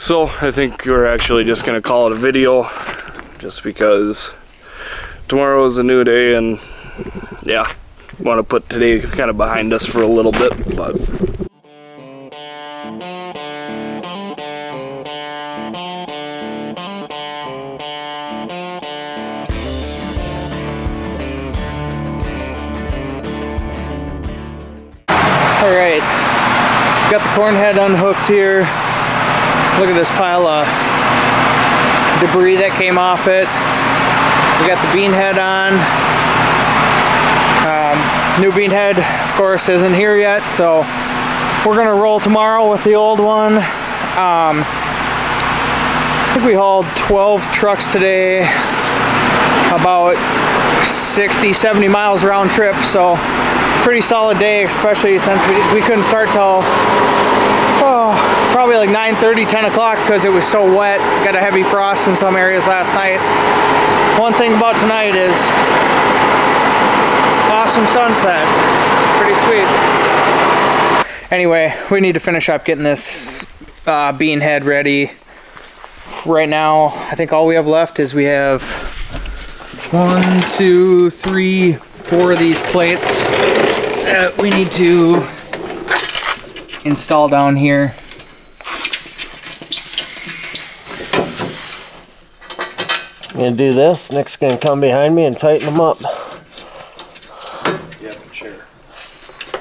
So I think we're actually just gonna call it a video, just because tomorrow is a new day, and yeah, want to put today kind of behind us for a little bit. But all right, got the corn head unhooked here. Look at this pile of debris that came off it. We got the bean head on. New bean head, of course, isn't here yet, so we're gonna roll tomorrow with the old one. I think we hauled 12 trucks today, about 60-70 miles round trip, so pretty solid day, especially since we couldn't start till probably like 9:30, 10 o'clock because it was so wet. Got a heavy frost in some areas last night. One thing about tonight is awesome sunset. Pretty sweet. Anyway, we need to finish up getting this bean head ready. Right now, I think all we have left is we have 1, 2, 3, 4 of these plates that we need to install down here. I'm gonna do this. Nick's gonna come behind me and tighten them up. yeah, the chair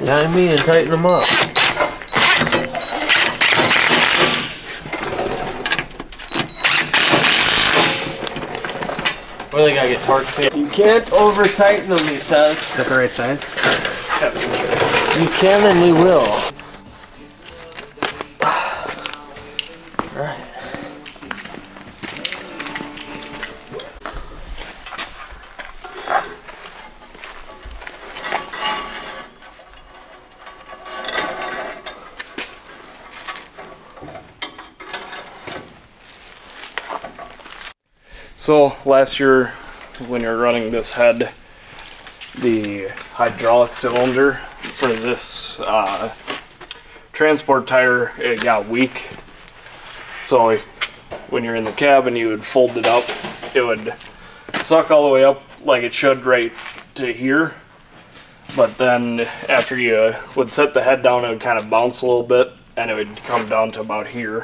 Behind me and tighten them up. Or they gotta get torqued too. You can't over tighten them, he says. Is that the right size? You can and we will. Alright. So last year, when you're running this head, the hydraulic cylinder for this transport tire, it got weak. So when you're in the cab and you would fold it up, it would suck all the way up like it should right to here. But then after you would set the head down, it would kind of bounce a little bit and it would come down to about here.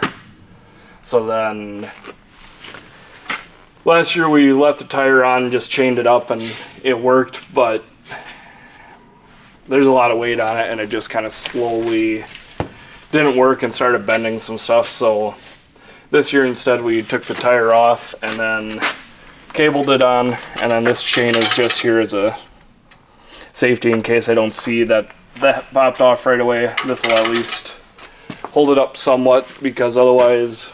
So then last year we left the tire on, just chained it up, and it worked, but there's a lot of weight on it and it just kind of slowly didn't work and started bending some stuff. So this year instead we took the tire off and then cabled it on, and then this chain is just here as a safety in case I don't see that popped off right away. This will at least hold it up somewhat, because otherwise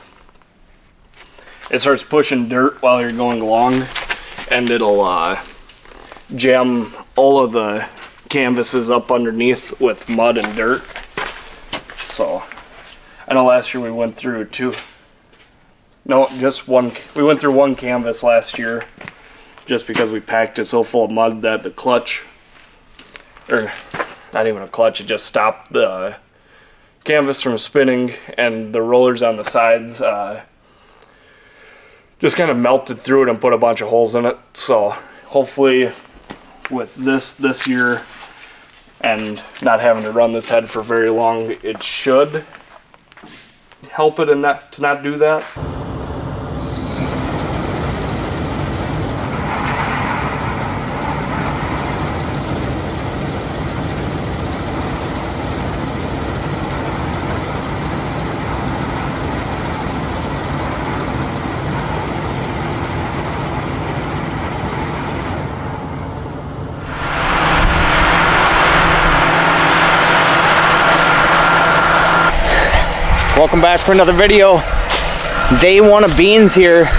it starts pushing dirt while you're going along, and it'll jam all of the canvases up underneath with mud and dirt. So I know last year we went through we went through one canvas last year just because we packed it so full of mud that the clutch, or not even a clutch, it just stopped the canvas from spinning, and the rollers on the sides just kind of melted through it and put a bunch of holes in it. So hopefully with this year and not having to run this head for very long, it should help it in that, to not do that. Welcome back for another video. Day one of beans here.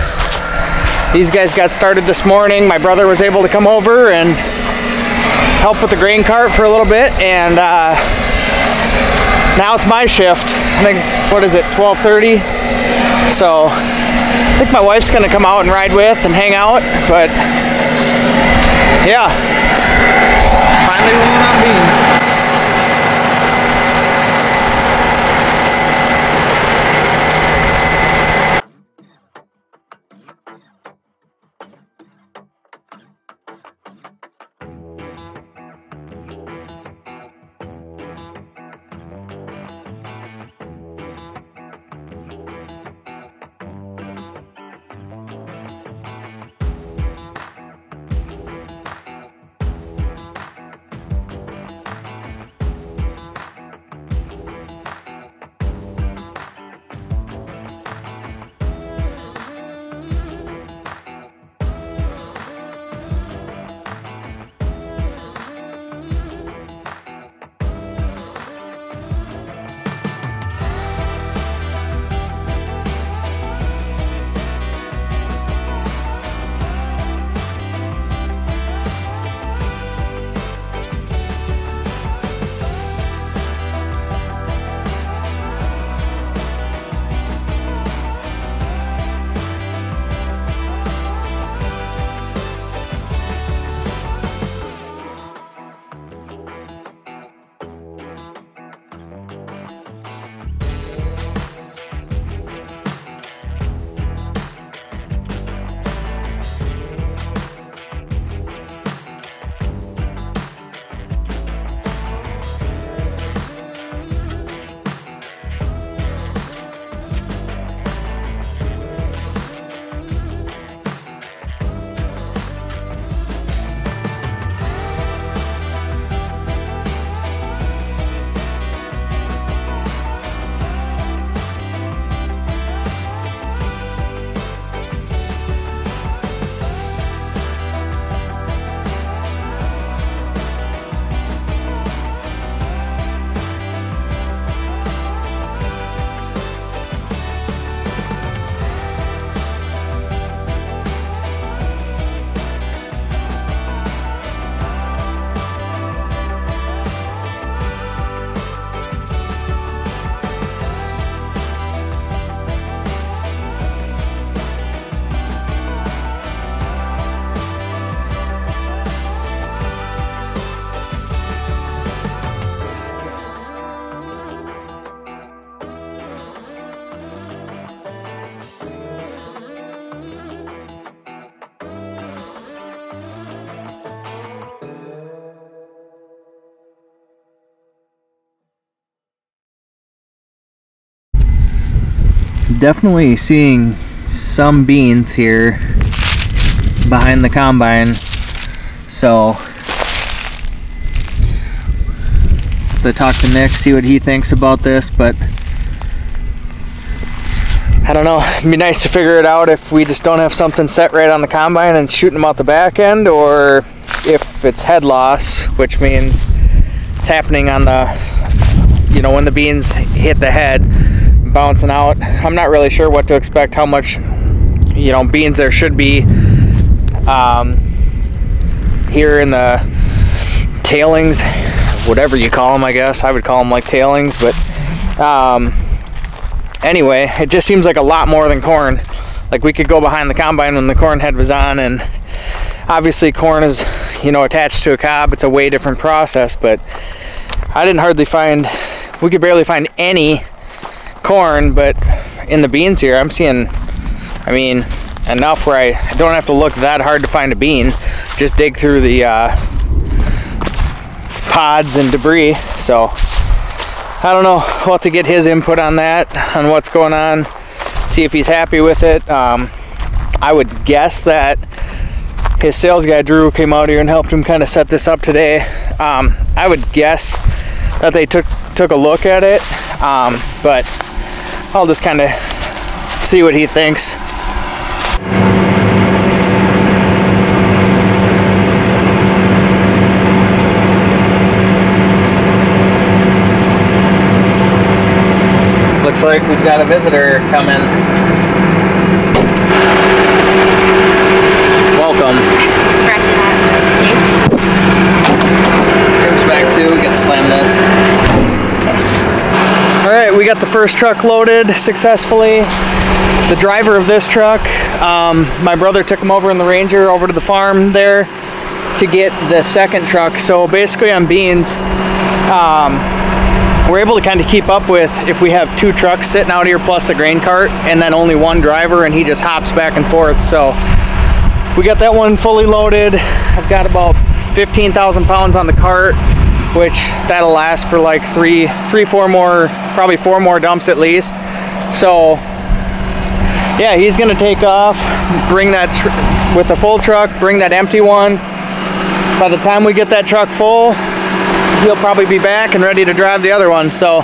These guys got started this morning. My brother was able to come over and help with the grain cart for a little bit, and now it's my shift. I think it's, what is it, 12:30? So I think my wife's gonna come out and ride with and hang out, but yeah, finally rolling on beans. definitely seeing some beans here behind the combine. So to talk to Nick, see what he thinks about this, but I don't know. It'd be nice to figure it out if we just don't have something set right on the combine and shooting them out the back end, or if it's head loss, which means it's happening on the, you know, when the beans hit the head, bouncing out. I'm not really sure what to expect, how much, you know, beans there should be here in the tailings, whatever you call them. I guess I would call them like tailings, but anyway, it just seems like a lot more than corn. Like we could go behind the combine when the corn head was on, and obviously corn is, you know, attached to a cob. It's a way different process, but I didn't hardly find, we could barely find any corn, but in the beans here I'm seeing, I mean, enough where I don't have to look that hard to find a bean. Just dig through the pods and debris. So I don't know, we'll have to get his input on that, on what's going on, see if he's happy with it. I would guess that his sales guy Drew came out here and helped him kind of set this up today. I would guess that they took a look at it, but I'll just kind of see what he thinks. Looks like we've got a visitor coming. Welcome. Scratch that just in case. Tim's back too. We gotta slam this. All right, we got the first truck loaded successfully. The driver of this truck, my brother took him over in the Ranger over to the farm there to get the second truck. So basically on beans, we're able to kind of keep up with if we have two trucks sitting out here plus a grain cart, and then only one driver, and he just hops back and forth. So we got that one fully loaded. I've got about 15,000 pounds on the cart, which that'll last for like three, four more, probably 4 more dumps at least. So yeah, he's gonna take off, bring that with the full truck, bring that empty one. By the time we get that truck full, he'll probably be back and ready to drive the other one. So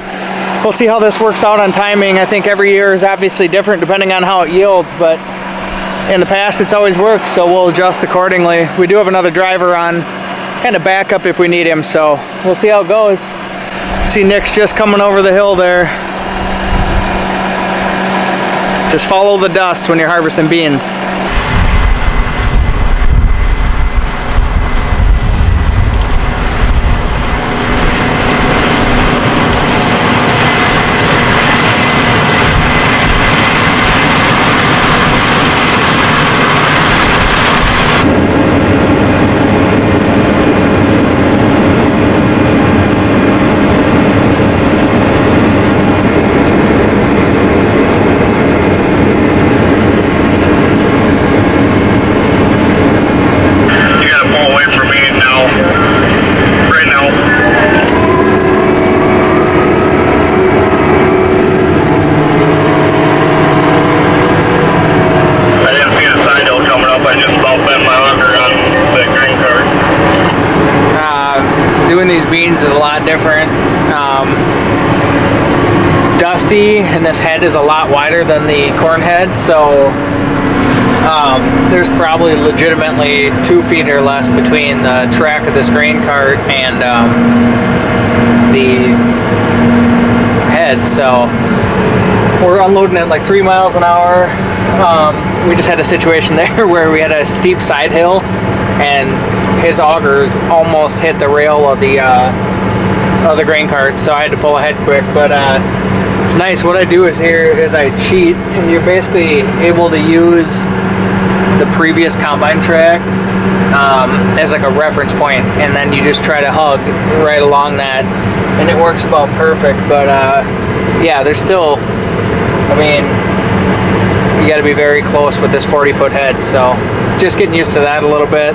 we'll see how this works out on timing. I think every year is obviously different depending on how it yields, but in the past it's always worked, so we'll adjust accordingly. We do have another driver on kind of backup if we need him, so we'll see how it goes. See Nick's just coming over the hill there. Just follow the dust when you're harvesting beans. Doing these beans is a lot different. It's dusty, and this head is a lot wider than the corn head, so there's probably legitimately 2 feet or less between the track of this grain cart and the head. So we're unloading at like 3 miles an hour. We just had a situation there where we had a steep side hill, and his augers almost hit the rail of the grain cart, so I had to pull ahead quick. But it's nice. What I do is here is I cheat, and you're basically able to use the previous combine track as like a reference point, and then you just try to hug right along that, and it works about perfect. But yeah, there's still, I mean, you got to be very close with this 40-foot head, so just getting used to that a little bit.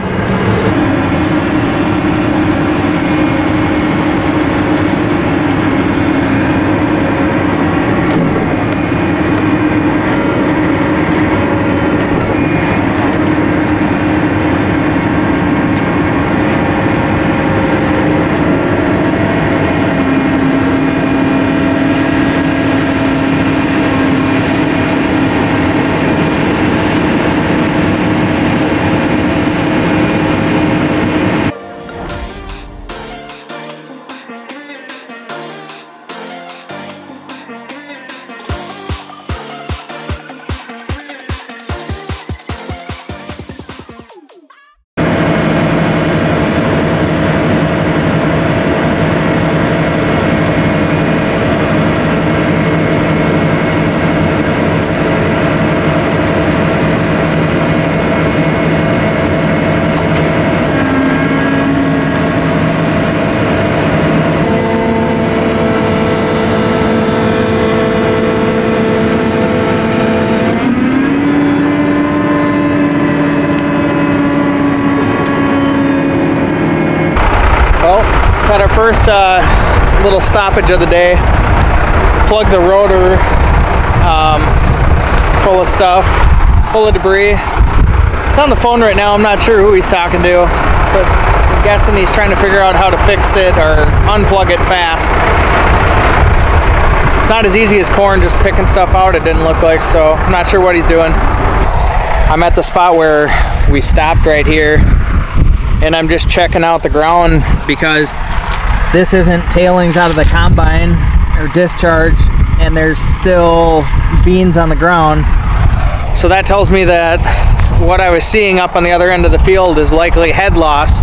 first little stoppage of the day. Plug the rotor full of stuff, full of debris. He's on the phone right now. I'm not sure who he's talking to, but I'm guessing he's trying to figure out how to fix it or unplug it fast. It's not as easy as corn, just picking stuff out, it didn't look like, so I'm not sure what he's doing. I'm at the spot where we stopped right here, and I'm just checking out the ground because this isn't tailings out of the combine or discharge, and there's still beans on the ground. So that tells me that what I was seeing up on the other end of the field is likely head loss.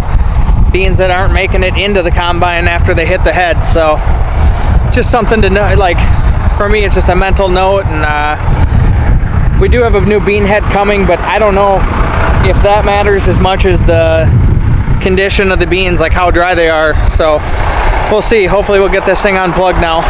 Beans that aren't making it into the combine after they hit the head. So just something to know, like for me it's just a mental note, and we do have a new bean head coming, but I don't know if that matters as much as the condition of the beans, like how dry they are. So we'll see. Hopefully we'll get this thing unplugged now.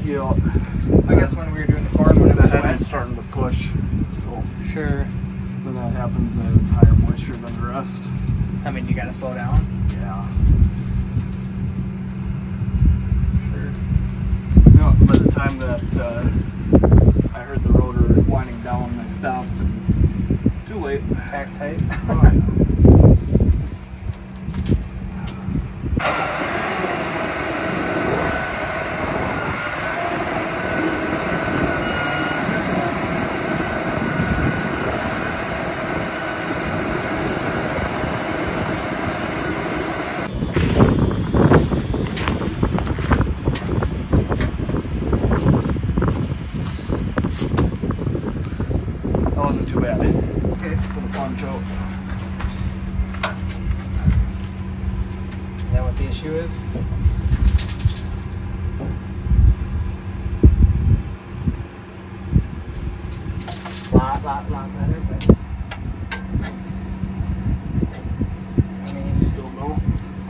Yeah. I guess when we were doing the corn, when it was The head wet. is starting to push, so Sure. when that happens, then it's higher moisture than the rest. I mean, you gotta slow down. Yeah. Sure. You know, by the time that I heard the rotor winding down, I stopped and too late. Pack tight. Oh, yeah. That wasn't too bad. Okay. For the plunge out. Is that what the issue is? Lot better, but I mean, Still no.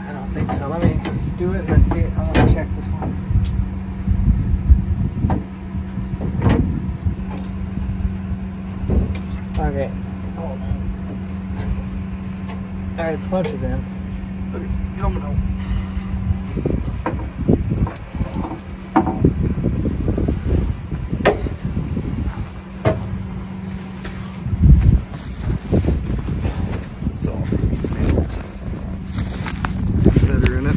I don't think so. Let me do it and then see. I want to check this one. Okay. Hold on. All right, the punch is in. Okay, coming out. So, better in it.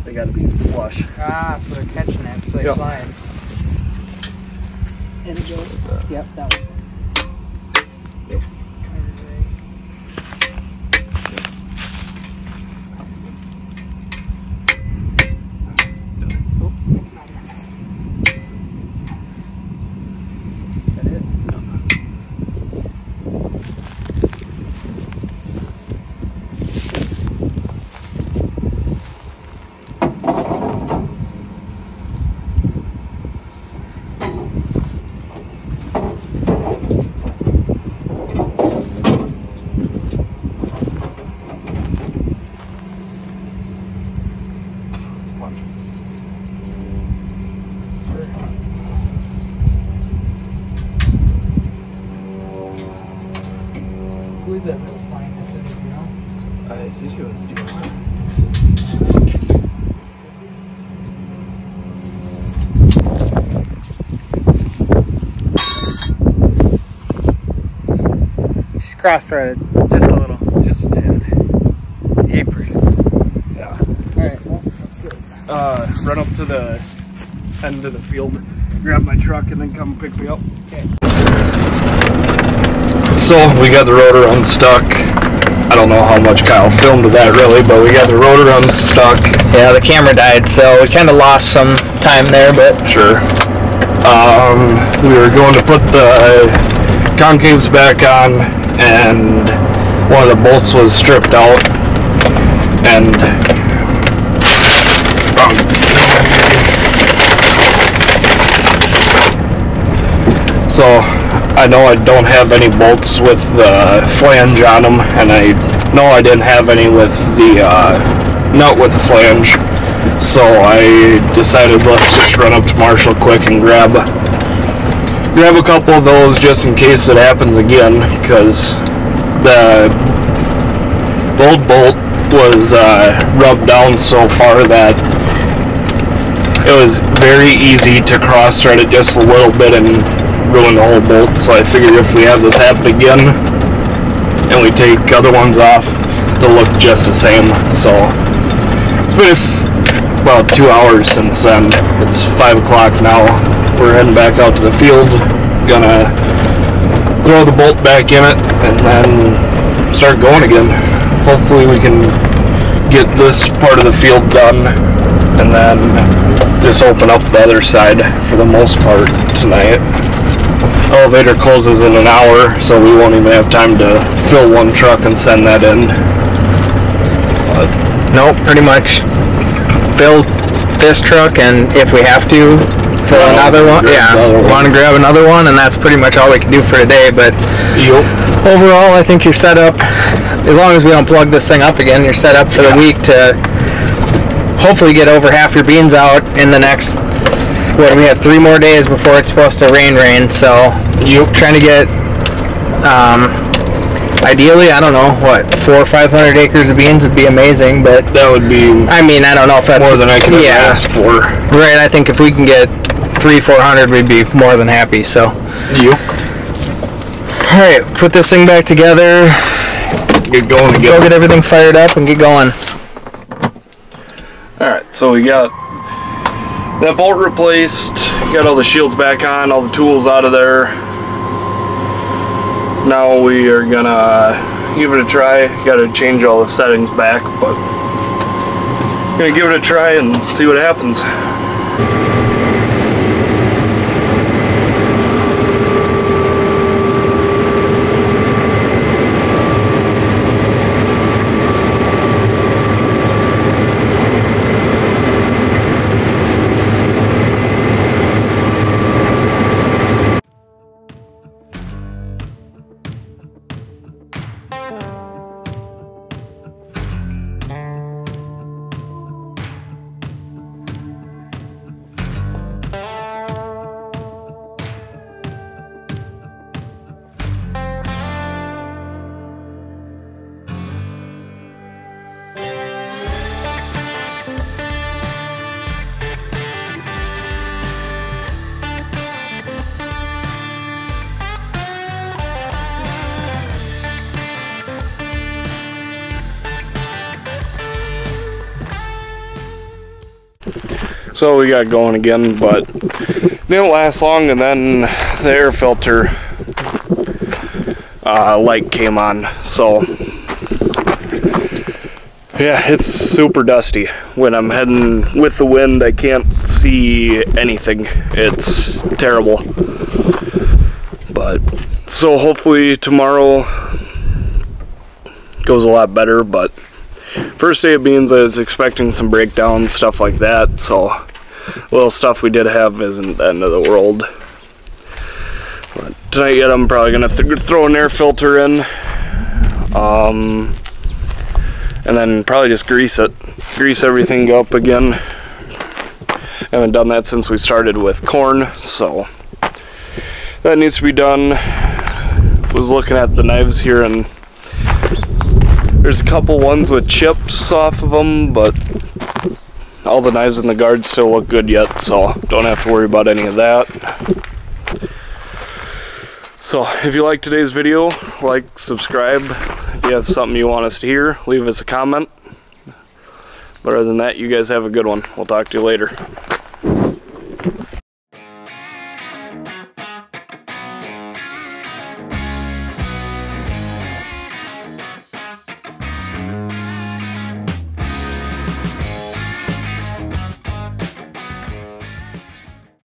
They gotta be flush. Ah, so they're catching it, so they Yep. slide. And it goes. Yep, that one. Yep. Oh, it's not in. Who is that that was flying this video, you know? I think it was Steve. She's cross-threaded, just a little, just a tad. Yapers. Yeah. Alright, well, that's good. Run up to the end of the field, grab my truck, and then come pick me up. Okay. So we got the rotor unstuck. I don't know how much Kyle filmed of that really, but we got the rotor unstuck. Yeah, the camera died, so we kind of lost some time there, but Sure. We were going to put the concaves back on, and one of the bolts was stripped out, and so I know I don't have any bolts with the flange on them, and I know I didn't have any with the nut with the flange, so I decided let's just run up to Marshall quick and grab a couple of those just in case it happens again, because the old bolt was rubbed down so far that it was very easy to cross thread it just a little bit and ruin the whole bolt. So I figured if we have this happen again and we take other ones off, they'll look just the same. So it's been about 2 hours since then. It's 5 o'clock now. We're heading back out to the field, gonna throw the bolt back in it and then start going again. Hopefully we can get this part of the field done and then just open up the other side for the most part tonight. Elevator closes in an hour, so we won't even have time to fill one truck and send that in. But nope, pretty much fill this truck, and if we have to, fill another one. Yeah, want to grab another one, and that's pretty much all we can do for today. But overall, I think you're set up, as long as we don't plug this thing up again, you're set up for the week to hopefully get over half your beans out in the next, what, we have 3 more days before it's supposed to rain, so trying to get, ideally, I don't know, what, 400 or 500 acres of beans would be amazing, but that would be, I mean, I don't know if that's more than I can ask for. Right, I think if we can get 300-400, we'd be more than happy, so. Alright, put this thing back together, Get going again. go get everything fired up and get going. Alright, so we got that bolt replaced, got all the shields back on, all the tools out of there. Now we are gonna give it a try. Gotta change all the settings back, but gonna give it a try and see what happens. So we got going again, but didn't last long, and then the air filter light came on. So yeah, it's super dusty. When I'm heading with the wind, I can't see anything. It's terrible. But so hopefully tomorrow goes a lot better. But first day of beans, I was expecting some breakdowns, stuff like that, so little stuff we did have isn't the end of the world. But tonight yet I'm probably going to throw an air filter in, and then probably just grease everything up again. Haven't done that since we started with corn, so that needs to be done. Was looking at the knives here, and There's a couple ones with chips off of them, but all the knives in the guard still look good yet, so don't have to worry about any of that. So if you like today's video, like, subscribe. If you have something you want us to hear, leave us a comment. But other than that, you guys have a good one. We'll talk to you later.